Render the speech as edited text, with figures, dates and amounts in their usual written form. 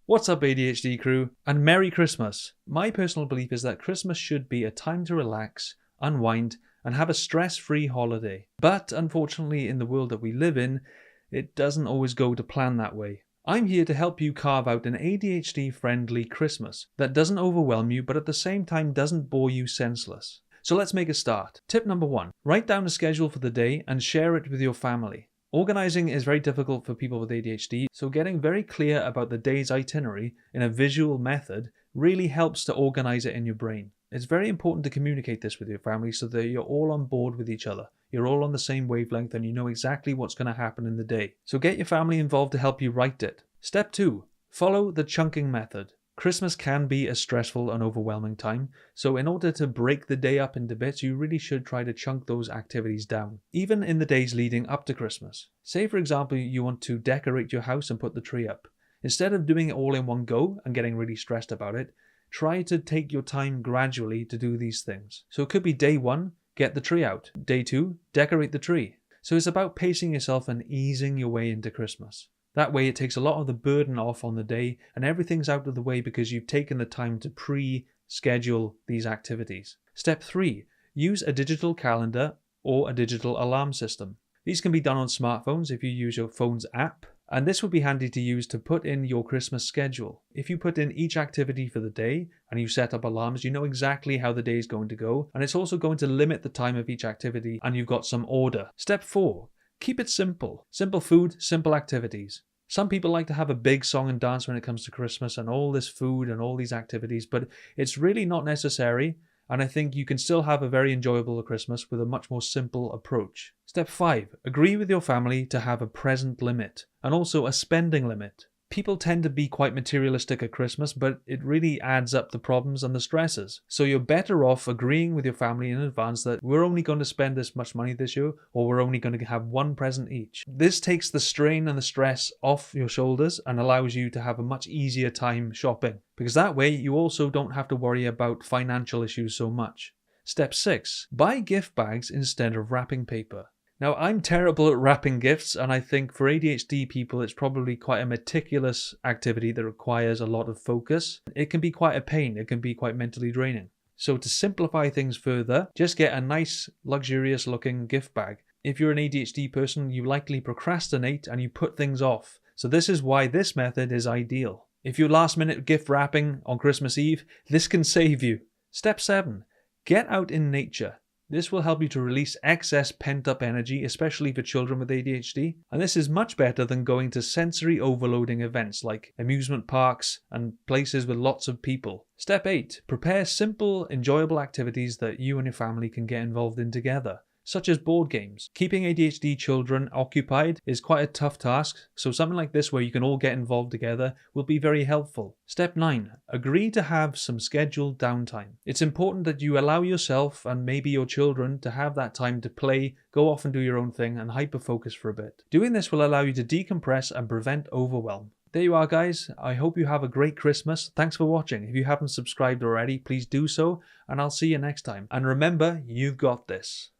What's up, ADHD crew, and Merry Christmas! My personal belief is that Christmas should be a time to relax, unwind, and have a stress-free holiday. But unfortunately, in the world that we live in, it doesn't always go to plan that way. I'm here to help you carve out an ADHD-friendly Christmas that doesn't overwhelm you, but at the same time doesn't bore you senseless. So let's make a start. Tip number 1. Write down a schedule for the day and share it with your family. Organizing is very difficult for people with ADHD, so getting very clear about the day's itinerary in a visual method really helps to organize it in your brain. It's very important to communicate this with your family so that you're all on board with each other. You're all on the same wavelength and you know exactly what's going to happen in the day. So get your family involved to help you write it. Step 2. Follow the chunking method. Christmas can be a stressful and overwhelming time, so in order to break the day up into bits, you really should try to chunk those activities down, even in the days leading up to Christmas. Say, for example, you want to decorate your house and put the tree up. Instead of doing it all in one go and getting really stressed about it, try to take your time gradually to do these things. So it could be day 1, get the tree out. Day 2, decorate the tree. So it's about pacing yourself and easing your way into Christmas. That way it takes a lot of the burden off on the day and everything's out of the way because you've taken the time to pre-schedule these activities. Step 3. Use a digital calendar or a digital alarm system. These can be done on smartphones if you use your phone's app, and this would be handy to use to put in your Christmas schedule. If you put in each activity for the day and you set up alarms, you know exactly how the day is going to go, and it's also going to limit the time of each activity and you've got some order. Step 4. Keep it simple. Simple food, simple activities. Some people like to have a big song and dance when it comes to Christmas and all this food and all these activities, but it's really not necessary, and I think you can still have a very enjoyable Christmas with a much more simple approach. Step 5. Agree with your family to have a present limit and also a spending limit. People tend to be quite materialistic at Christmas, but it really adds up the problems and the stresses. So you're better off agreeing with your family in advance that we're only going to spend this much money this year, or we're only going to have one present each. This takes the strain and the stress off your shoulders and allows you to have a much easier time shopping, because that way you also don't have to worry about financial issues so much. Step 6. Buy gift bags instead of wrapping paper. Now, I'm terrible at wrapping gifts, and I think for ADHD people it's probably quite a meticulous activity that requires a lot of focus. It can be quite a pain, it can be quite mentally draining. So to simplify things further, just get a nice luxurious looking gift bag. If you're an ADHD person, you likely procrastinate and you put things off. So this is why this method is ideal. If you're last minute gift wrapping on Christmas Eve, this can save you. Step 7. Get out in nature. This will help you to release excess pent-up energy, especially for children with ADHD. And this is much better than going to sensory overloading events like amusement parks and places with lots of people. Step 8. Prepare simple, enjoyable activities that you and your family can get involved in together, such as board games. Keeping ADHD children occupied is quite a tough task, so something like this where you can all get involved together will be very helpful. Step 9. Agree to have some scheduled downtime. It's important that you allow yourself and maybe your children to have that time to play, go off and do your own thing and hyper-focus for a bit. Doing this will allow you to decompress and prevent overwhelm. There you are, guys. I hope you have a great Christmas. Thanks for watching. If you haven't subscribed already, please do so, and I'll see you next time. And remember, you've got this.